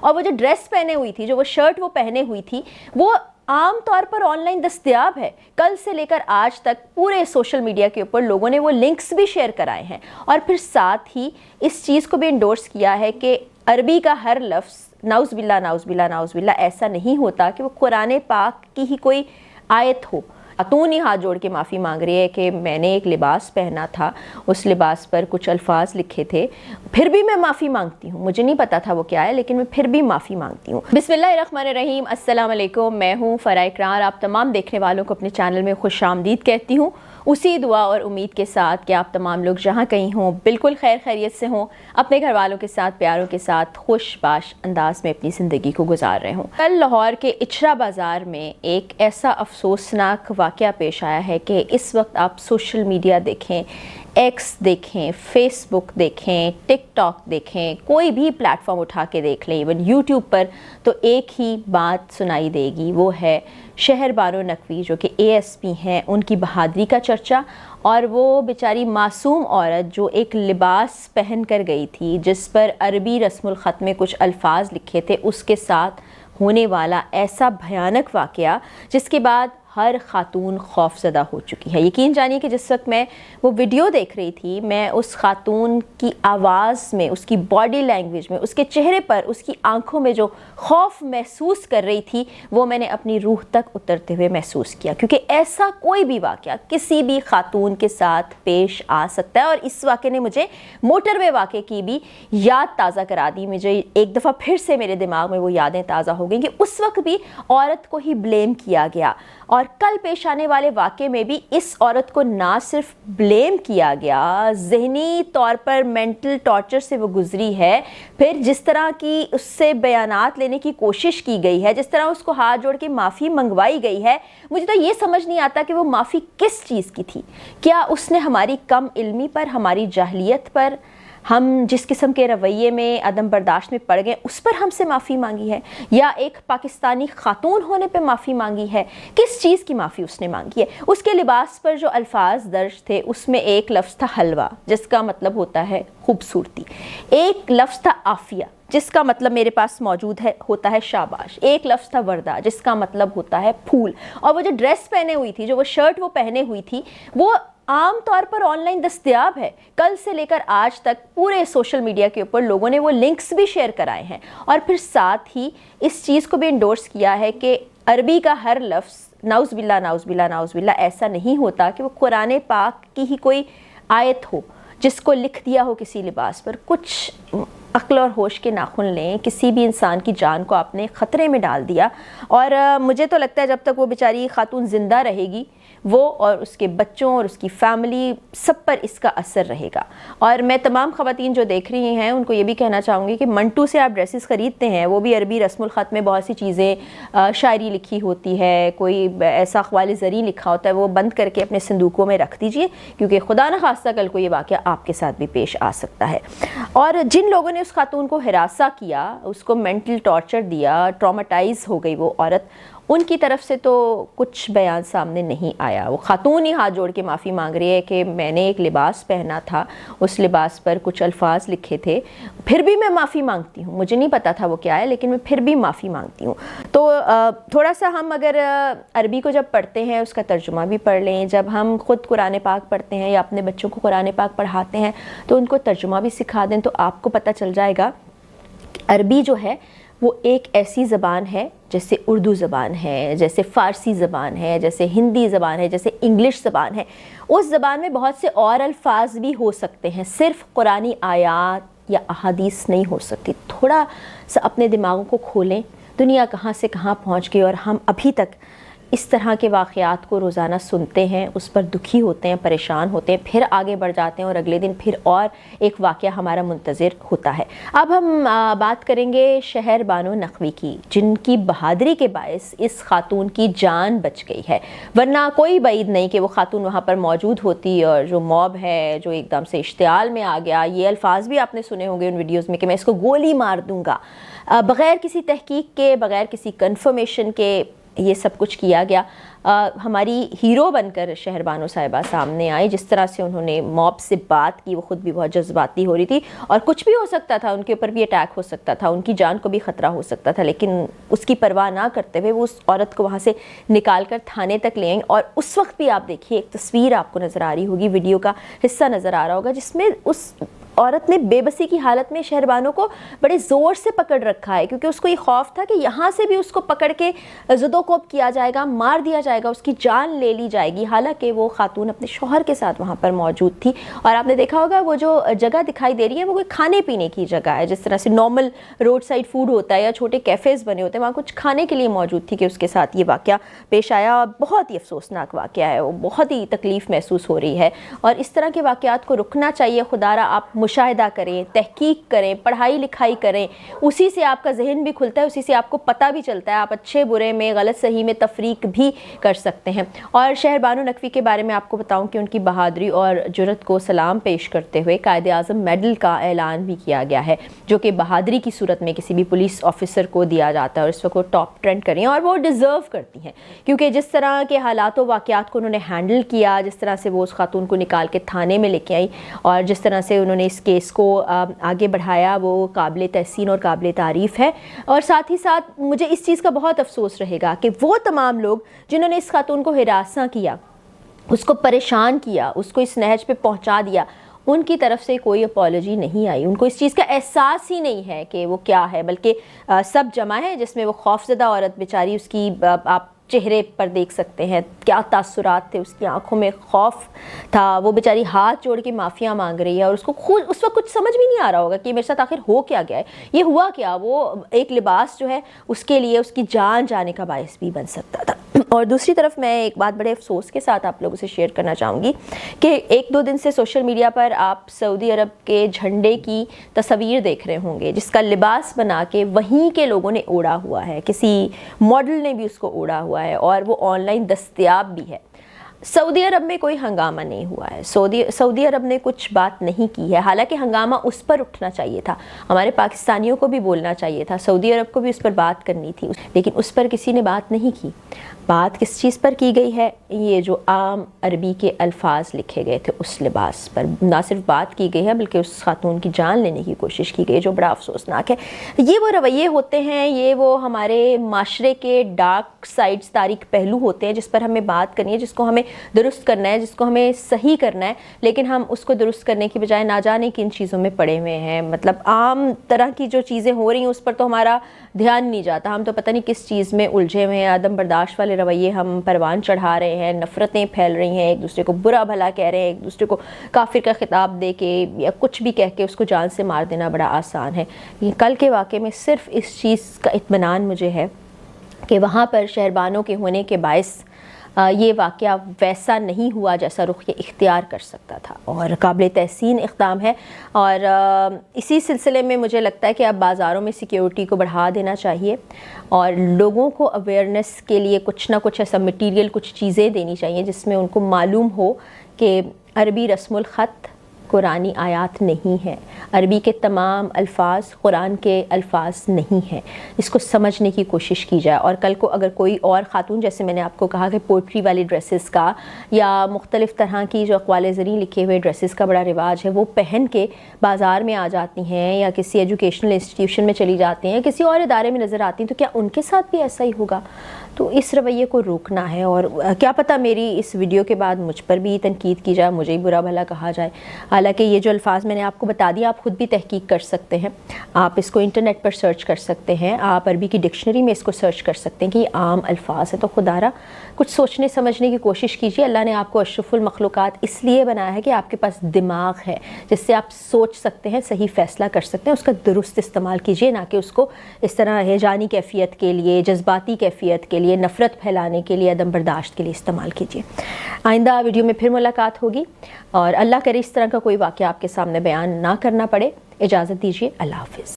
اور وہ جو ڈریس پہنے ہوئی تھی، جو وہ شرٹ وہ پہنے ہوئی تھی، وہ عام طور پر آن لائن دستیاب ہے۔ کل سے لے کر آج تک پورے سوشل میڈیا کے اوپر لوگوں نے وہ لنکس بھی شیئر کرائے ہیں، اور پھر ساتھ ہی اس چیز کو بھی انڈورس کیا ہے کہ عربی کا ہر لفظ نعوذ باللہ نعوذ باللہ نعوذ باللہ ایسا نہیں ہوتا کہ وہ قرآن پاک کی ہی کوئی آیت ہو۔ خاتون ہی ہاتھ جوڑ کے معافی مانگ رہی ہے کہ میں نے ایک لباس پہنا تھا، اس لباس پر کچھ الفاظ لکھے تھے، پھر بھی میں معافی مانگتی ہوں، مجھے نہیں پتا تھا وہ کیا ہے لیکن میں پھر بھی معافی مانگتی ہوں۔ بسم اللہ الرحمن الرحیم، السلام علیکم، میں ہوں فرح اقرار، آپ تمام دیکھنے والوں کو اپنے چینل میں خوش آمدید کہتی ہوں، اسی دعا اور امید کے ساتھ کہ آپ تمام لوگ جہاں کہیں ہوں بالکل خیر خیریت سے ہوں، اپنے گھر والوں کے ساتھ، پیاروں کے ساتھ خوش باش انداز میں اپنی زندگی کو گزار رہے ہوں۔ کل لاہور کے اچھرا بازار میں ایک ایسا افسوسناک واقعہ پیش آیا ہے کہ اس وقت آپ سوشل میڈیا دیکھیں، ایکس دیکھیں، فیس بک دیکھیں، ٹک ٹاک دیکھیں، کوئی بھی پلیٹ فارم اٹھا کے دیکھ لیں، ایون یوٹیوب پر، تو ایک ہی بات سنائی دے گی، وہ ہے شہر بانو نقوی جو کہ اے ایس پی ہیں، ان کی بہادری کا چرچا، اور وہ بیچاری معصوم عورت جو ایک لباس پہن کر گئی تھی جس پر عربی رسم الخط میں کچھ الفاظ لکھے تھے، اس کے ساتھ ہونے والا ایسا بھیانک واقعہ جس کے بعد ہر خاتون خوف زدہ ہو چکی ہے۔ یقین جانیے کہ جس وقت میں وہ ویڈیو دیکھ رہی تھی، میں اس خاتون کی آواز میں، اس کی باڈی لینگویج میں، اس کے چہرے پر، اس کی آنکھوں میں جو خوف محسوس کر رہی تھی، وہ میں نے اپنی روح تک اترتے ہوئے محسوس کیا، کیونکہ ایسا کوئی بھی واقعہ کسی بھی خاتون کے ساتھ پیش آ سکتا ہے۔ اور اس واقعے نے مجھے موٹر وے واقعے کی بھی یاد تازہ کرا دی، مجھے ایک دفعہ پھر سے میرے دماغ میں وہ یادیں تازہ ہو گئیں کہ اس وقت بھی عورت کو ہی بلیم کیا گیا، اور کل پیش آنے والے واقعے میں بھی اس عورت کو نہ صرف بلیم کیا گیا، ذہنی طور پر مینٹل ٹارچر سے وہ گزری ہے، پھر جس طرح کی اس سے بیانات لینے کی کوشش کی گئی ہے، جس طرح اس کو ہاتھ جوڑ کے معافی منگوائی گئی ہے، مجھے تو یہ سمجھ نہیں آتا کہ وہ معافی کس چیز کی تھی۔ کیا اس نے ہماری کم علمی پر، ہماری جاہلیت پر، ہم جس قسم کے رویے میں عدم برداشت میں پڑ گئے اس پر ہم سے معافی مانگی ہے، یا ایک پاکستانی خاتون ہونے پہ معافی مانگی ہے؟ کس چیز کی معافی اس نے مانگی ہے؟ اس کے لباس پر جو الفاظ درج تھے اس میں ایک لفظ تھا حلوہ، جس کا مطلب ہوتا ہے خوبصورتی، ایک لفظ تھا عافیہ جس کا مطلب میرے پاس موجود ہے ہوتا ہے شاباش، ایک لفظ تھا وردہ جس کا مطلب ہوتا ہے پھول، اور وہ جو ڈریس پہنے ہوئی تھی، جو وہ شرٹ وہ پہنے ہوئی تھی، وہ عام طور پر آن لائن دستیاب ہے۔ کل سے لے کر آج تک پورے سوشل میڈیا کے اوپر لوگوں نے وہ لنکس بھی شیئر کرائے ہیں، اور پھر ساتھ ہی اس چیز کو بھی انڈورس کیا ہے کہ عربی کا ہر لفظ نعوذ باللہ نعوذ باللہ نعوذ باللہ ایسا نہیں ہوتا کہ وہ قرآن پاک کی ہی کوئی آیت ہو جس کو لکھ دیا ہو کسی لباس پر۔ کچھ عقل اور ہوش کے ناخن لیں، کسی بھی انسان کی جان کو آپ نے خطرے میں ڈال دیا، اور مجھے تو لگتا ہے جب تک وہ بیچاری خاتون زندہ رہے گی، وہ اور اس کے بچوں اور اس کی فیملی سب پر اس کا اثر رہے گا۔ اور میں تمام خواتین جو دیکھ رہی ہیں ان کو یہ بھی کہنا چاہوں گی کہ منٹو سے آپ ڈریسز خریدتے ہیں، وہ بھی عربی رسم الخط میں بہت سی چیزیں، شاعری لکھی ہوتی ہے، کوئی ایسا اقوال زریں لکھا ہوتا ہے، وہ بند کر کے اپنے صندوقوں میں رکھ دیجئے، کیونکہ خدا نہ خواستہ کل کو یہ واقعہ آپ کے ساتھ بھی پیش آ سکتا ہے۔ اور جن لوگوں نے اس خاتون کو ہراساں کیا، اس کو مینٹل ٹارچر دیا، ٹرامیٹائز ہو گئی وہ عورت، ان کی طرف سے تو کچھ بیان سامنے نہیں آیا۔ وہ خاتون ہی ہاتھ جوڑ کے معافی مانگ رہی ہے کہ میں نے ایک لباس پہنا تھا، اس لباس پر کچھ الفاظ لکھے تھے، پھر بھی میں معافی مانگتی ہوں، مجھے نہیں پتا تھا وہ کیا ہے لیکن میں پھر بھی معافی مانگتی ہوں۔ تو تھوڑا سا ہم اگر عربی کو جب پڑھتے ہیں اس کا ترجمہ بھی پڑھ لیں، جب ہم خود قرآن پاک پڑھتے ہیں یا اپنے بچوں کو قرآن پاک پڑھاتے ہیں تو ان کو ترجمہ بھی سکھا دیں، تو آپ کو پتہ چل جائے گا کہ عربی جو ہے وہ ایک ایسی زبان ہے جیسے اردو زبان ہے، جیسے فارسی زبان ہے، جیسے ہندی زبان ہے، جیسے انگلش زبان ہے۔ اس زبان میں بہت سے اور الفاظ بھی ہو سکتے ہیں، صرف قرآنی آیات یا احادیث نہیں ہو سکتی۔ تھوڑا سا اپنے دماغوں کو کھولیں، دنیا کہاں سے کہاں پہنچ گئی، اور ہم ابھی تک اس طرح کے واقعات کو روزانہ سنتے ہیں، اس پر دکھی ہوتے ہیں، پریشان ہوتے ہیں، پھر آگے بڑھ جاتے ہیں، اور اگلے دن پھر اور ایک واقعہ ہمارا منتظر ہوتا ہے۔ اب ہم بات کریں گے شہر بانو نقوی کی، جن کی بہادری کے باعث اس خاتون کی جان بچ گئی ہے، ورنہ کوئی بعید نہیں کہ وہ خاتون وہاں پر موجود ہوتی، اور جو موب ہے جو ایک دم سے اشتعال میں آ گیا، یہ الفاظ بھی آپ نے سنے ہوں گے ان ویڈیوز میں کہ میں اس کو گولی مار دوں گا، بغیر کسی تحقیق کے، بغیر کسی کنفرمیشن کے یہ سب کچھ کیا گیا. ہماری ہیرو بن کر شہربانو صاحبہ سامنے آئی. جس طرح سے انہوں نے موب سے بات کی وہ خود بھی بہت جذباتی ہو رہی تھی, اور کچھ بھی ہو سکتا تھا, ان کے اوپر بھی اٹیک ہو سکتا تھا, ان کی جان کو بھی خطرہ ہو سکتا تھا, لیکن اس کی پرواہ نہ کرتے ہوئے وہ اس عورت کو وہاں سے نکال کر تھانے تک لے آئیں. اور اس وقت بھی آپ دیکھیے ایک تصویر آپ کو نظر آ رہی ہوگی, ویڈیو کا حصہ نظر آ رہا ہوگا, جس میں اس عورت نے بے بسی کی حالت میں شہربانو کو بڑے زور سے پکڑ رکھا ہے, کیونکہ اس کو یہ خوف تھا کہ یہاں سے بھی اس کو پکڑ کے زد و کوب کیا جائے گا, مار دیا جائے گا, اس کی جان لے لی جائے گی. حالانکہ وہ خاتون اپنے شوہر کے ساتھ وہاں پر موجود تھی. اور آپ نے دیکھا ہوگا وہ جو جگہ دکھائی دے رہی ہے وہ کوئی کھانے پینے کی جگہ ہے, جس طرح سے نارمل روڈ سائڈ فوڈ ہوتا ہے یا چھوٹے کیفیز بنے ہوتے ہیں, وہاں کچھ کھانے کے لیے موجود تھی کہ اس کے ساتھ یہ واقعہ پیش آیا. بہت ہی افسوسناک واقعہ ہے, وہ بہت ہی تکلیف محسوس ہو رہی ہے, اور اس طرح کے واقعات کو رکنا چاہیے. خدا را آپ مشاہدہ کریں, تحقیق کریں, پڑھائی لکھائی کریں, اسی سے آپ کا ذہن بھی کھلتا ہے, اسی سے آپ کو پتہ بھی چلتا ہے, آپ اچھے برے میں غلط صحیح میں تفریق بھی کر سکتے ہیں. اور شہربانو نقوی کے بارے میں آپ کو بتاؤں کہ ان کی بہادری اور جرأت کو سلام پیش کرتے ہوئے قائد اعظم میڈل کا اعلان بھی کیا گیا ہے, جو کہ بہادری کی صورت میں کسی بھی پولیس آفیسر کو دیا جاتا ہے, اور اس وقت وہ ٹاپ ٹرینڈ کر رہی ہیں اور وہ ڈیزرو کرتی ہیں, کیونکہ جس طرح کے حالات و واقعات کو انہوں نے ہینڈل کیا, جس طرح سے وہ اس خاتون کو نکال کے تھانے میں لے کے آئی, اور جس طرح سے انہوں نے اس کیس کو آگے بڑھایا, وہ قابل تحسین اور قابل تعریف ہے. اور ساتھ ہی ساتھ مجھے اس چیز کا بہت افسوس رہے گا کہ وہ تمام لوگ جنہوں نے اس خاتون کو ہراساں کیا, اس کو پریشان کیا, اس کو اس نہج پہ پہنچا دیا, ان کی طرف سے کوئی اپالوجی نہیں آئی. ان کو اس چیز کا احساس ہی نہیں ہے کہ وہ کیا ہے, بلکہ سب جمع ہے, جس میں وہ خوفزدہ عورت بیچاری, اس کی آپ چہرے پر دیکھ سکتے ہیں کیا تاثرات تھے, اس کی آنکھوں میں خوف تھا, وہ بیچاری ہاتھ جوڑ کے معافیاں مانگ رہی ہے, اور اس کو خود اس وقت کچھ سمجھ بھی نہیں آ رہا ہوگا کہ میرے ساتھ آخر ہو کیا گیا ہے, یہ ہوا کیا. وہ ایک لباس جو ہے اس کے لیے اس کی جان جانے کا باعث بھی بن سکتا تھا. اور دوسری طرف میں ایک بات بڑے افسوس کے ساتھ آپ لوگوں سے شیئر کرنا چاہوں گی کہ ایک دو دن سے سوشل میڈیا پر آپ سعودی عرب کے جھنڈے کی تصویر دیکھ رہے ہوں گے, جس کا لباس بنا کے وہیں کے لوگوں نے اوڑھا ہوا ہے, کسی ماڈل نے بھی اس کو اوڑھا ہوا ہے, اور وہ آن لائن دستیاب بھی ہے. سعودی عرب میں کوئی ہنگامہ نہیں ہوا ہے, سعودی عرب نے کچھ بات نہیں کی ہے, حالانکہ ہنگامہ اس پر اٹھنا چاہیے تھا, ہمارے پاکستانیوں کو بھی بولنا چاہیے تھا, سعودی عرب کو بھی اس پر بات کرنی تھی, لیکن اس پر کسی نے بات نہیں کی. بات کس چیز پر کی گئی ہے؟ یہ جو عام عربی کے الفاظ لکھے گئے تھے اس لباس پر نہ صرف بات کی گئی ہے بلکہ اس خاتون کی جان لینے کی کوشش کی گئی, جو بڑا افسوسناک ہے. یہ وہ رویے ہوتے ہیں, یہ وہ ہمارے معاشرے کے ڈارک سائڈز, تاریک پہلو ہوتے ہیں, جس پر ہمیں بات کرنی ہے, جس کو ہمیں درست کرنا ہے, جس کو ہمیں صحیح کرنا ہے, لیکن ہم اس کو درست کرنے کی بجائے نہ جانے کن چیزوں میں پڑے ہوئے ہیں. مطلب عام طرح کی جو چیزیں ہو رہی ہیں اس پر تو ہمارا دھیان نہیں جاتا, ہم تو پتہ نہیں کس چیز میں الجھے ہوئے ہیں. عدم برداشت والے رویے ہم پروان چڑھا رہے ہیں, نفرتیں پھیل رہی ہیں, ایک دوسرے کو برا بھلا کہہ رہے ہیں, ایک دوسرے کو کافر کا خطاب دے کے یا کچھ بھی کہہ کے اس کو جان سے مار دینا بڑا آسان ہے. کل کے واقعے میں صرف اس چیز کا اطمینان مجھے ہے کہ وہاں پر شہربانو کے ہونے کے باعث یہ واقعہ ویسا نہیں ہوا جیسا رخ یہ اختیار کر سکتا تھا, اور قابل تحسین اقدام ہے. اور اسی سلسلے میں مجھے لگتا ہے کہ اب بازاروں میں سیکیورٹی کو بڑھا دینا چاہیے, اور لوگوں کو اویئرنیس کے لیے کچھ نہ کچھ ایسا مٹیریل, کچھ چیزیں دینی چاہیے جس میں ان کو معلوم ہو کہ عربی رسم الخط قرآنی آیات نہیں ہے, عربی کے تمام الفاظ قرآن کے الفاظ نہیں ہیں. اس کو سمجھنے کی کوشش کی جائے. اور کل کو اگر کوئی اور خاتون, جیسے میں نے آپ کو کہا کہ پوئٹری والی ڈریسز کا یا مختلف طرح کی جو اقوال زریں لکھے ہوئے ڈریسز کا بڑا رواج ہے, وہ پہن کے بازار میں آ جاتی ہیں یا کسی ایجوکیشنل انسٹیٹیوشن میں چلی جاتی ہیں, کسی اور ادارے میں نظر آتی ہیں, تو کیا ان کے ساتھ بھی ایسا ہی ہوگا؟ تو اس رویے کو روکنا ہے. اور کیا پتہ میری اس ویڈیو کے بعد مجھ پر بھی تنقید کی جائے, مجھے ہی برا بھلا کہا جائے. حالانکہ یہ جو الفاظ میں نے آپ کو بتا دیا, آپ خود بھی تحقیق کر سکتے ہیں, آپ اس کو انٹرنیٹ پر سرچ کر سکتے ہیں, آپ عربی کی ڈکشنری میں اس کو سرچ کر سکتے ہیں کہ یہ عام الفاظ ہیں. تو خدا را کچھ سوچنے سمجھنے کی کوشش کیجیے. اللہ نے آپ کو اشرف المخلوقات اس لیے بنایا ہے کہ آپ کے پاس دماغ ہے جس سے آپ سوچ سکتے ہیں, صحیح فیصلہ کر سکتے ہیں, اس کا درست استعمال کیجیے, نہ کہ اس کو اس طرح ہیجانی کیفیت کے لیے, جذباتی کیفیت کے لیے, نفرت پھیلانے کے لیے, عدم برداشت کے لیے استعمال کیجیے. آئندہ ویڈیو میں پھر ملاقات ہوگی, اور اللہ کرے اس طرح کا کوئی واقعہ آپ کے سامنے بیان نہ کرنا پڑے. اجازت دیجیے, اللہ حافظ.